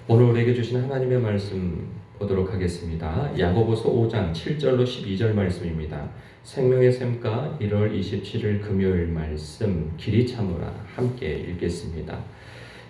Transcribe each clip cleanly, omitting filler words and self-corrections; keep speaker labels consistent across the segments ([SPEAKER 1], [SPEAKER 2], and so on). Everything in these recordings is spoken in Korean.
[SPEAKER 1] 오늘 우리에게 주신 하나님의 말씀 보도록 하겠습니다. 야고보서 5장 7절로 12절 말씀입니다. 생명의 샘가 1월 27일 금요일 말씀 길이 참으라 함께 읽겠습니다.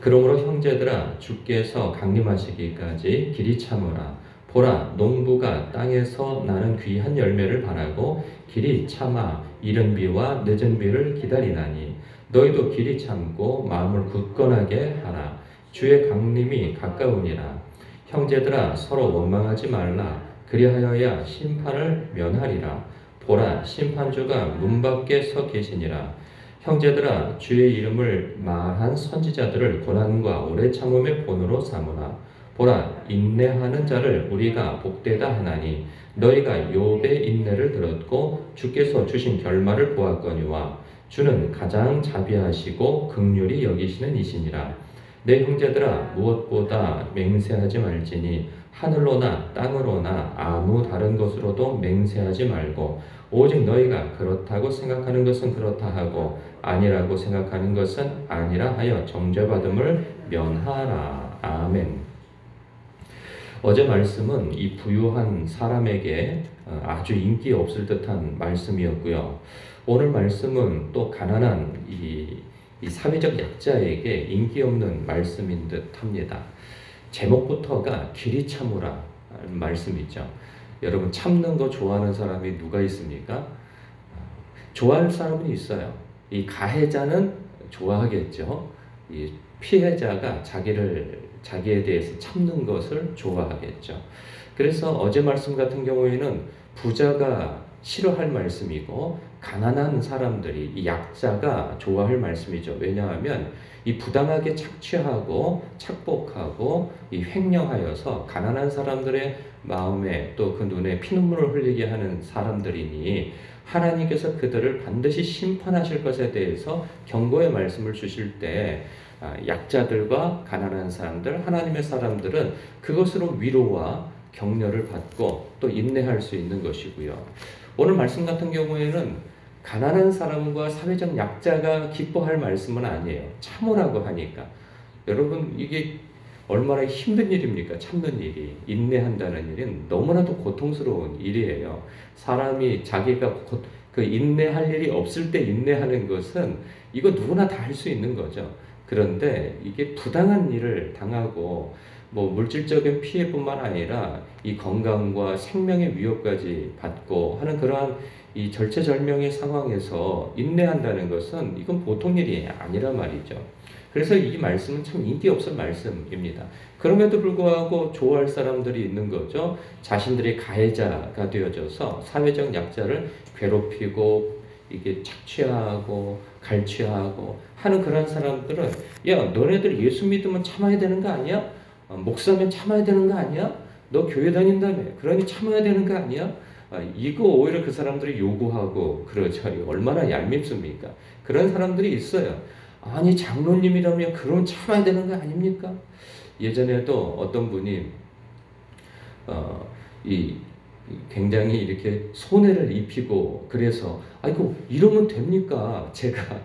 [SPEAKER 1] 그러므로 형제들아 주께서 강림하시기까지 길이 참으라. 보라 농부가 땅에서 나는 귀한 열매를 바라고 길이 참아 이른 비와 늦은 비를 기다리나니 너희도 길이 참고 마음을 굳건하게 하라. 주의 강림이 가까우니라. 형제들아 서로 원망하지 말라. 그리하여야 심판을 면하리라. 보라 심판주가 문 밖에 서 계시니라. 형제들아 주의 이름을 말한 선지자들을 고난과 오래 참음의 본으로 삼으라. 보라 인내하는 자를 우리가 복되다 하나니 너희가 욥의 인내를 들었고 주께서 주신 결말을 보았거니와 주는 가장 자비하시고 긍휼히 여기시는 이시니라. 내 형제들아 무엇보다 맹세하지 말지니 하늘로나 땅으로나 아무 다른 것으로도 맹세하지 말고 오직 너희가 그렇다고 생각하는 것은 그렇다 하고 아니라고 생각하는 것은 아니라 하여 정죄받음을 면하라. 아멘. 어제 말씀은 이 부유한 사람에게 아주 인기 없을 듯한 말씀이었고요. 오늘 말씀은 또 가난한 이 사회적 약자에게 인기 없는 말씀인 듯 합니다. 제목부터가 길이 참으라 말씀이죠. 여러분 참는 거 좋아하는 사람이 누가 있습니까? 좋아할 사람은 있어요. 이 가해자는 좋아하겠죠. 이 피해자가 자기에 대해서 참는 것을 좋아하겠죠. 그래서 어제 말씀 같은 경우에는 부자가 싫어할 말씀이고 가난한 사람들이 이 약자가 좋아할 말씀이죠. 왜냐하면 이 부당하게 착취하고 착복하고 이 횡령하여서 가난한 사람들의 마음에 또 그 눈에 피눈물을 흘리게 하는 사람들이니 하나님께서 그들을 반드시 심판하실 것에 대해서 경고의 말씀을 주실 때 약자들과 가난한 사람들, 하나님의 사람들은 그것으로 위로와 격려를 받고 또 인내할 수 있는 것이고요. 오늘 말씀 같은 경우에는 가난한 사람과 사회적 약자가 기뻐할 말씀은 아니에요. 참으라고 하니까. 여러분 이게 얼마나 힘든 일입니까? 참는 일이. 인내한다는 일은 너무나도 고통스러운 일이에요. 사람이 자기가 그 인내할 일이 없을 때 인내하는 것은 이거 누구나 다 할 수 있는 거죠. 그런데 이게 부당한 일을 당하고 뭐 물질적인 피해뿐만 아니라 이 건강과 생명의 위협까지 받고 하는 그러한 이 절체절명의 상황에서 인내한다는 것은 이건 보통 일이 아니라 말이죠. 그래서 이 말씀은 참 인기 없을 말씀입니다. 그럼에도 불구하고 좋아할 사람들이 있는 거죠. 자신들이 가해자가 되어져서 사회적 약자를 괴롭히고 이게 착취하고 갈취하고 하는 그런 사람들은 야 너네들 예수 믿으면 참아야 되는 거 아니야? 목사면 참아야 되는 거 아니야? 너 교회 다닌다며 그러니 참아야 되는 거 아니야? 이거 오히려 그 사람들이 요구하고 그러죠. 얼마나 얄밉습니까? 그런 사람들이 있어요. 아니 장로님이라면 그럼 참아야 되는 거 아닙니까? 예전에도 어떤 분이 이 굉장히 이렇게 손해를 입히고 그래서 아이고 이러면 됩니까? 제가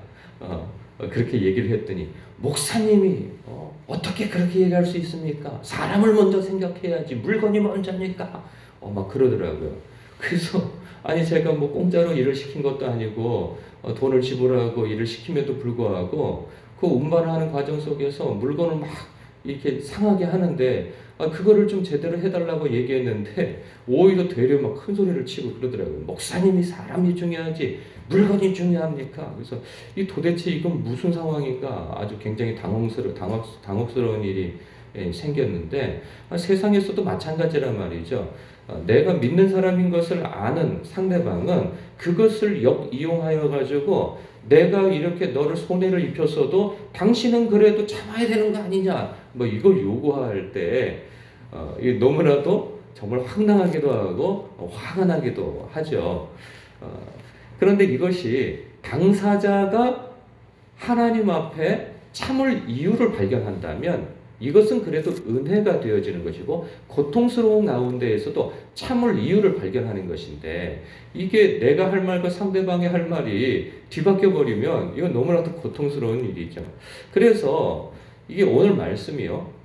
[SPEAKER 1] 그렇게 얘기를 했더니 목사님이 어떻게 그렇게 얘기할 수 있습니까? 사람을 먼저 생각해야지 물건이 먼저니까 막 그러더라고요. 그래서 아니 제가 뭐 공짜로 일을 시킨 것도 아니고 돈을 지불하고 일을 시킴에도 불구하고 그 운반하는 과정 속에서 물건을 막 이렇게 상하게 하는데 그거를 좀 제대로 해달라고 얘기했는데 오히려 되려 막 큰 소리를 치고 그러더라고요. 목사님이 사람이 중요하지 물건이 중요합니까? 그래서 이 도대체 이건 무슨 상황인가 아주 굉장히 당혹스러운 일이 생겼는데 세상에서도 마찬가지란 말이죠. 내가 믿는 사람인 것을 아는 상대방은 그것을 이용하여 가지고 내가 이렇게 너를 손해를 입혔어도 당신은 그래도 참아야 되는 거 아니냐 뭐 이걸 요구할 때 너무나도 정말 황당하기도 하고 화가 나기도 하죠. 그런데 이것이 당사자가 하나님 앞에 참을 이유를 발견한다면 이것은 그래도 은혜가 되어지는 것이고 고통스러운 가운데에서도 참을 이유를 발견하는 것인데 이게 내가 할 말과 상대방이 할 말이 뒤바뀌어 버리면 이건 너무나도 고통스러운 일이죠. 그래서 이게 오늘 말씀이요.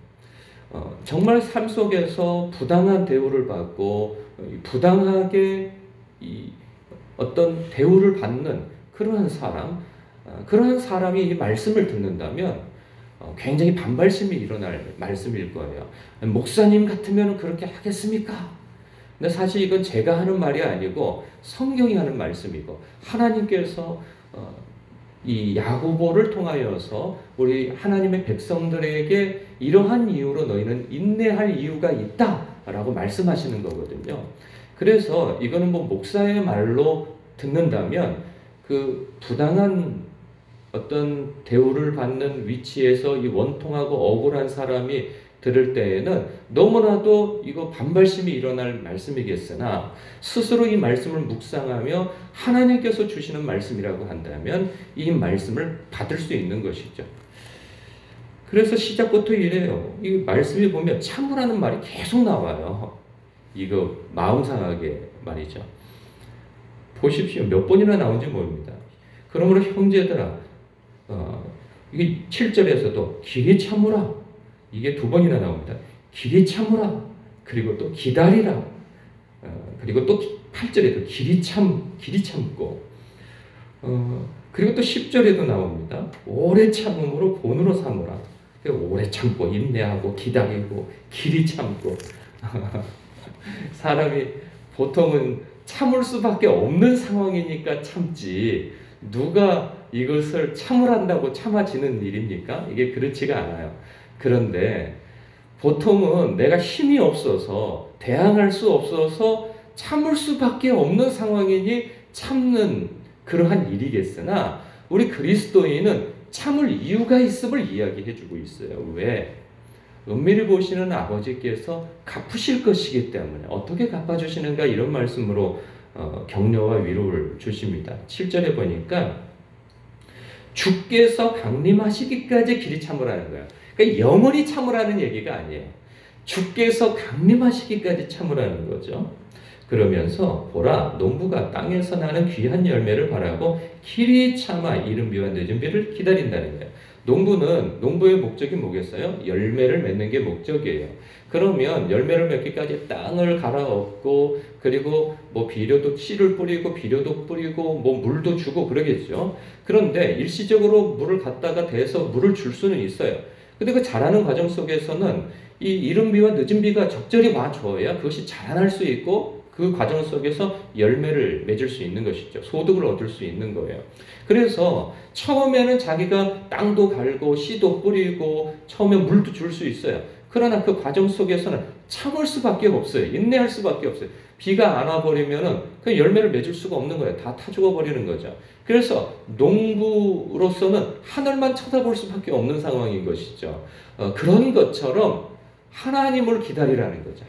[SPEAKER 1] 정말 삶 속에서 부당한 대우를 받고 부당하게 어떤 대우를 받는 그러한 그러한 사람이 이 말씀을 듣는다면 굉장히 반발심이 일어날 말씀일 거예요. 목사님 같으면 그렇게 하겠습니까? 근데 사실 이건 제가 하는 말이 아니고 성경이 하는 말씀이고 하나님께서 이 야고보를 통하여서 우리 하나님의 백성들에게 이러한 이유로 너희는 인내할 이유가 있다라고 말씀하시는 거거든요. 그래서 이거는 뭐 목사의 말로 듣는다면 그 부당한 어떤 대우를 받는 위치에서 이 원통하고 억울한 사람이 들을 때에는 너무나도 이거 반발심이 일어날 말씀이겠으나 스스로 이 말씀을 묵상하며 하나님께서 주시는 말씀이라고 한다면 이 말씀을 받을 수 있는 것이죠. 그래서 시작부터 이래요. 이 말씀이 보면 참으라는 말이 계속 나와요. 이거 마음 상하게 말이죠. 보십시오. 몇 번이나 나온지 모릅니다. 그러므로 형제들아, 이게 7절에서도 길이 참으라. 이게 2번이나 나옵니다. 길이 참으라. 그리고 또 기다리라. 그리고 또 8절에도 길이 참고. 그리고 또 10절에도 나옵니다. 오래 참음으로 본으로 삼으라. 오래 참고 인내하고 기다리고 길이 참고. 사람이 보통은 참을 수밖에 없는 상황이니까 참지 누가 이것을 참으란다고 참아지는 일입니까? 이게 그렇지가 않아요. 그런데 보통은 내가 힘이 없어서 대항할 수 없어서 참을 수밖에 없는 상황이니 참는 그러한 일이겠으나 우리 그리스도인은 참을 이유가 있음을 이야기해주고 있어요. 왜? 은밀히 보시는 아버지께서 갚으실 것이기 때문에 어떻게 갚아주시는가 이런 말씀으로 격려와 위로를 주십니다. 7절에 보니까 주께서 강림하시기까지 길이 참으라는 거예요. 그러니까 영원히 참으라는 얘기가 아니에요. 주께서 강림하시기까지 참으라는 거죠. 그러면서 보라 농부가 땅에서 나는 귀한 열매를 바라고 길이 참아 이른 비와 늦은 비를 기다린다는 거예요. 농부의 목적이 뭐겠어요? 열매를 맺는 게 목적이에요. 그러면 열매를 맺기까지 땅을 갈아엎고 그리고 뭐 비료도 씨를 뿌리고 비료도 뿌리고 뭐 물도 주고 그러겠죠. 그런데 일시적으로 물을 갖다가 대서 물을 줄 수는 있어요. 근데 그 자라는 과정 속에서는 이 이른 비와 늦은 비가 적절히 와줘야 그것이 자라날 수 있고 그 과정 속에서 열매를 맺을 수 있는 것이죠. 소득을 얻을 수 있는 거예요. 그래서 처음에는 자기가 땅도 갈고 씨도 뿌리고 처음에 물도 줄 수 있어요. 그러나 그 과정 속에서는 참을 수밖에 없어요. 인내할 수밖에 없어요. 비가 안 와버리면은 그 열매를 맺을 수가 없는 거예요. 다 타 죽어버리는 거죠. 그래서 농부로서는 하늘만 쳐다볼 수밖에 없는 상황인 것이죠. 그런 것처럼 하나님을 기다리라는 거죠.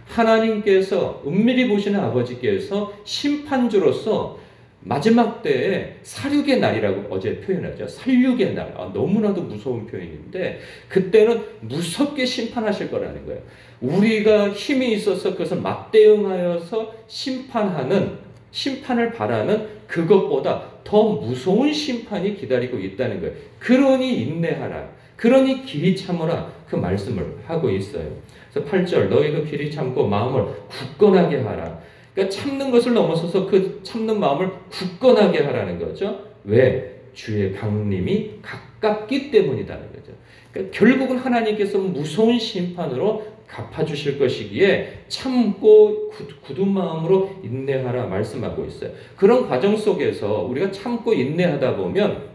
[SPEAKER 1] 하나님께서 은밀히 보시는 아버지께서 심판주로서 마지막 때에 살육의 날이라고 어제 표현하죠. 살육의 날. 너무나도 무서운 표현인데 그때는 무섭게 심판하실 거라는 거예요. 우리가 힘이 있어서 그것을 맞대응하여서 심판을 바라는 그것보다 더 무서운 심판이 기다리고 있다는 거예요. 그러니 인내하라. 그러니 길이 참으라. 그 말씀을 하고 있어요. 그래서 8절 너희도 길이 참고 마음을 굳건하게 하라. 그러니까 참는 것을 넘어서서 그 참는 마음을 굳건하게 하라는 거죠. 왜? 주의 강림이 가깝기 때문이라는 거죠. 그러니까 결국은 하나님께서 무서운 심판으로 갚아주실 것이기에 참고 굳은 마음으로 인내하라 말씀하고 있어요. 그런 과정 속에서 우리가 참고 인내하다 보면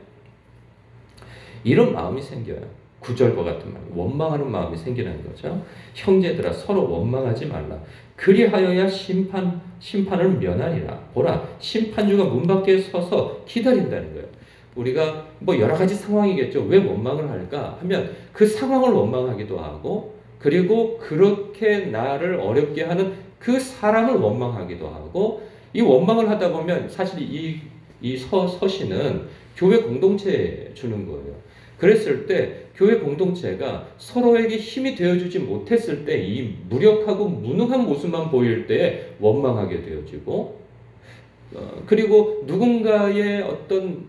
[SPEAKER 1] 이런 마음이 생겨요. 9절과 같은 말, 원망하는 마음이 생기는 거죠. 형제들아 서로 원망하지 말라. 그리하여야 심판을 면하리라. 보라 심판주가 문 밖에 서서 기다린다는 거예요. 우리가 뭐 여러 가지 상황이겠죠. 왜 원망을 할까 하면 그 상황을 원망하기도 하고 그리고 그렇게 나를 어렵게 하는 그 사람을 원망하기도 하고 이 원망을 하다 보면 사실 이 서신은 교회 공동체에 주는 거예요. 그랬을 때 교회 공동체가 서로에게 힘이 되어주지 못했을 때 이 무력하고 무능한 모습만 보일 때 원망하게 되어지고 그리고 누군가의 어떤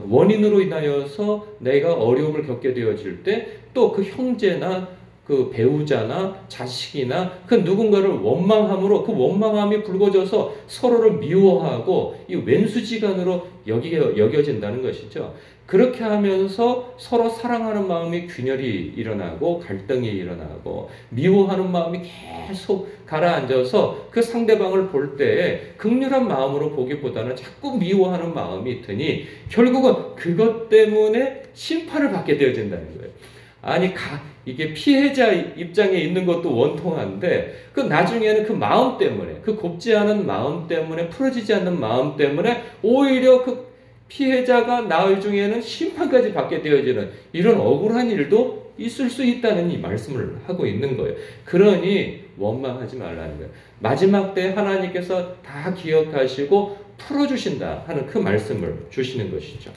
[SPEAKER 1] 원인으로 인하여서 내가 어려움을 겪게 되어질 때 또 그 형제나 그 배우자나 자식이나 그 누군가를 원망함으로 그 원망함이 불거져서 서로를 미워하고 이 왼수지간으로 여겨진다는 것이죠. 그렇게 하면서 서로 사랑하는 마음이 균열이 일어나고 갈등이 일어나고 미워하는 마음이 계속 가라앉아서 그 상대방을 볼 때 극렬한 마음으로 보기보다는 자꾸 미워하는 마음이 드니 결국은 그것 때문에 심판을 받게 되어진다는 거예요. 아니 이게 피해자 입장에 있는 것도 원통한데 그 나중에는 그 마음 때문에 그 곱지 않은 마음 때문에 풀어지지 않는 마음 때문에 오히려 그 피해자가 나중에는 심판까지 받게 되어지는 이런 억울한 일도 있을 수 있다는 이 말씀을 하고 있는 거예요. 그러니 원망하지 말라는 거예요. 마지막 때 하나님께서 다 기억하시고 풀어주신다 하는 그 말씀을 주시는 것이죠.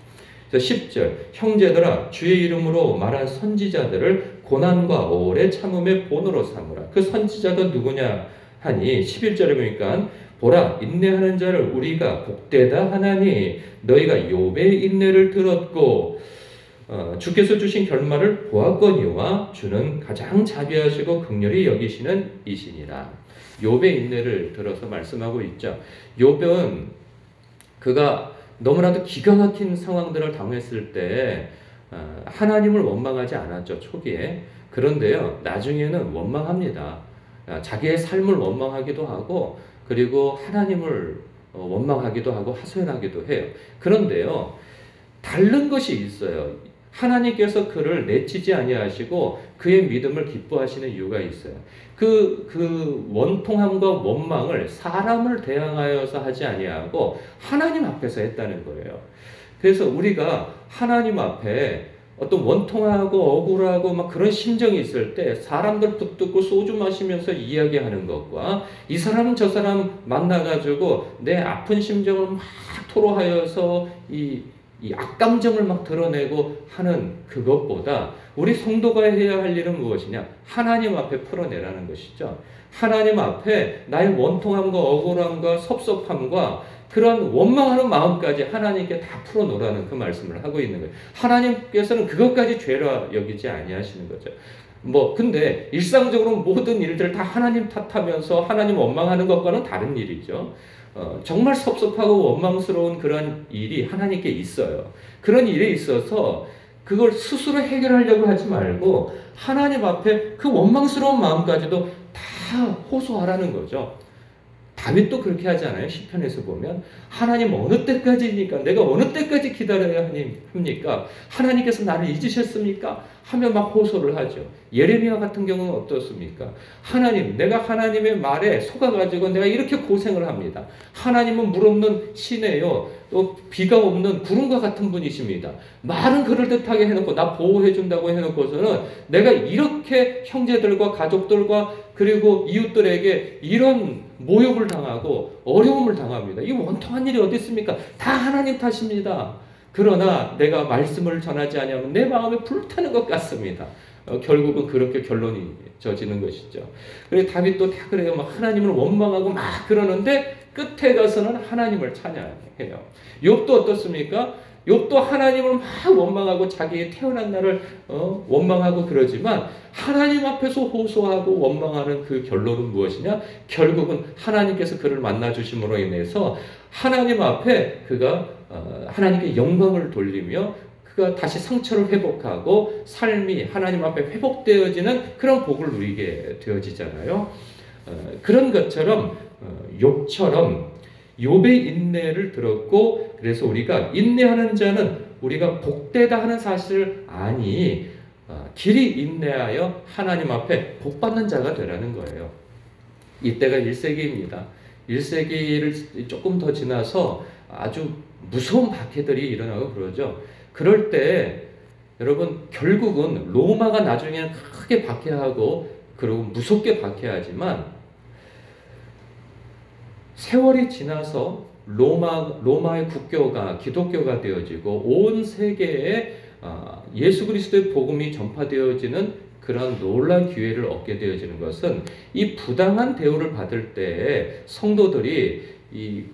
[SPEAKER 1] 10절 형제들아 주의 이름으로 말한 선지자들을 고난과 오래 참음의 본으로 삼으라. 그 선지자가 누구냐 하니 11절에 보니까 보라 인내하는 자를 우리가 복되다 하나니 너희가 욥의 인내를 들었고 주께서 주신 결말을 보았거니와 주는 가장 자비하시고 긍휼히 여기시는 이시니라. 욥의 인내를 들어서 말씀하고 있죠. 욥은 그가 너무나도 기가 막힌 상황들을 당했을 때 하나님을 원망하지 않았죠. 초기에. 그런데요. 나중에는 원망합니다. 자기의 삶을 원망하기도 하고 그리고 하나님을 원망하기도 하고 하소연하기도 해요. 그런데요. 다른 것이 있어요. 하나님께서 그를 내치지 아니하시고 그의 믿음을 기뻐하시는 이유가 있어요. 그 원통함과 원망을 사람을 대항하여서 하지 아니하고 하나님 앞에서 했다는 거예요. 그래서 우리가 하나님 앞에 어떤 원통하고 억울하고 막 그런 심정이 있을 때 사람들 붙들고 소주 마시면서 이야기하는 것과 이 사람은 저 사람 만나가지고 내 아픈 심정을 막 토로하여서 이 악감정을 막 드러내고 하는 그것보다 우리 성도가 해야 할 일은 무엇이냐? 하나님 앞에 풀어내라는 것이죠. 하나님 앞에 나의 원통함과 억울함과 섭섭함과 그런 원망하는 마음까지 하나님께 다 풀어놓으라는 그 말씀을 하고 있는 거예요. 하나님께서는 그것까지 죄라 여기지 아니하시는 거죠. 근데 일상적으로 모든 일들을 다 하나님 탓하면서 하나님 원망하는 것과는 다른 일이죠. 정말 섭섭하고 원망스러운 그런 일이 하나님께 있어요. 그런 일에 있어서 그걸 스스로 해결하려고 하지 말고 하나님 앞에 그 원망스러운 마음까지도 다 호소하라는 거죠. 다윗도 그렇게 하지 않아요? 시편에서 보면 하나님 어느 때까지니까 내가 어느 때까지 기다려야 합니까? 하나님께서 나를 잊으셨습니까? 하며 막 호소를 하죠. 예레미야 같은 경우는 어떻습니까? 하나님, 내가 하나님의 말에 속아가지고 내가 이렇게 고생을 합니다. 하나님은 물 없는 시내요. 또 비가 없는 구름과 같은 분이십니다. 말은 그럴듯하게 해놓고 나 보호해준다고 해놓고서는 내가 이렇게 형제들과 가족들과 그리고 이웃들에게 이런 모욕을 당하고 어려움을 당합니다. 이 원통한 일이 어디 있습니까? 다 하나님 탓입니다. 그러나 내가 말씀을 전하지 않으면 내 마음에 불타는 것 같습니다. 결국은 그렇게 결론이 져지는 것이죠. 그래서 다윗도 다 그래요. 막 하나님을 원망하고 막 그러는데 끝에 가서는 하나님을 찬양해요. 욥도 어떻습니까? 욥도 하나님을 막 원망하고 자기의 태어난 날을 원망하고 그러지만 하나님 앞에서 호소하고 원망하는 그 결론은 무엇이냐? 결국은 하나님께서 그를 만나주심으로 인해서 하나님 앞에 그가 하나님께 영광을 돌리며 그가 다시 상처를 회복하고 삶이 하나님 앞에 회복되어지는 그런 복을 누리게 되어지잖아요. 그런 것처럼 욥처럼 욥의 인내를 들었고 그래서 우리가 인내하는 자는 우리가 복되다 하는 사실을 아니 길이 인내하여 하나님 앞에 복받는 자가 되라는 거예요. 이때가 1세기입니다. 1세기를 조금 더 지나서 아주 무서운 박해들이 일어나고 그러죠. 그럴 때 여러분 결국은 로마가 나중에는 크게 박해하고 그리고 무섭게 박해하지만 세월이 지나서 로마의 국교가 기독교가 되어지고 온 세계에 예수 그리스도의 복음이 전파되어지는 그런 놀라운 기회를 얻게 되어지는 것은 이 부당한 대우를 받을 때 성도들이 이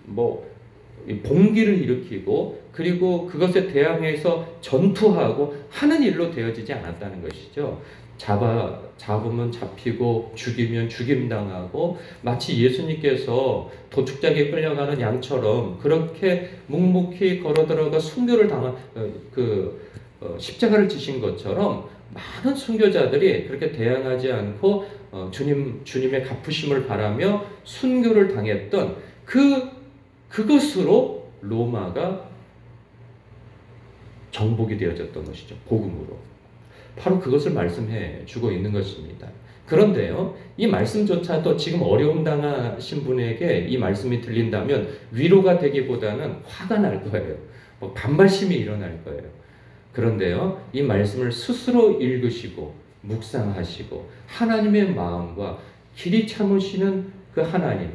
[SPEAKER 1] 봉기를 일으키고 그리고 그것에 대항해서 전투하고 하는 일로 되어지지 않았다는 것이죠. 잡으면 잡히고 죽이면 죽임당하고 마치 예수님께서 도축장에 끌려가는 양처럼 그렇게 묵묵히 걸어 들어가 순교를 당한 십자가를 지신 것처럼 많은 순교자들이 그렇게 대항하지 않고 주님의 갚으심을 바라며 순교를 당했던 그것으로 로마가 정복이 되어졌던 것이죠. 복음으로. 바로 그것을 말씀해 주고 있는 것입니다. 그런데요, 이 말씀조차도 지금 어려움 당하신 분에게 이 말씀이 들린다면 위로가 되기보다는 화가 날 거예요. 반발심이 일어날 거예요. 그런데요, 이 말씀을 스스로 읽으시고 묵상하시고 하나님의 마음과 길이 참으시는 그 하나님,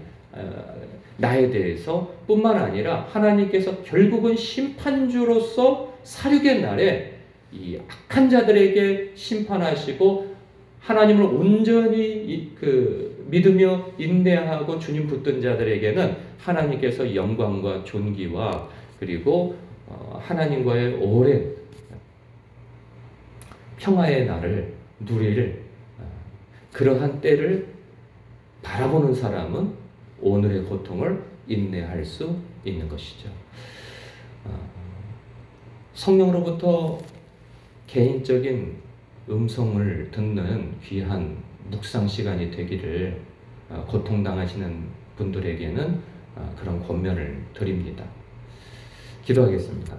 [SPEAKER 1] 나에 대해서 뿐만 아니라 하나님께서 결국은 심판주로서 사륙의 날에 이 악한 자들에게 심판하시고 하나님을 온전히 믿으며 인내하고 주님 붙든 자들에게는 하나님께서 영광과 존귀와 그리고 하나님과의 오랜 평화의 날을 누릴 그러한 때를 바라보는 사람은 오늘의 고통을 인내할 수 있는 것이죠. 성령으로부터 개인적인 음성을 듣는 귀한 묵상 시간이 되기를 고통당하시는 분들에게는 그런 권면을 드립니다. 기도하겠습니다.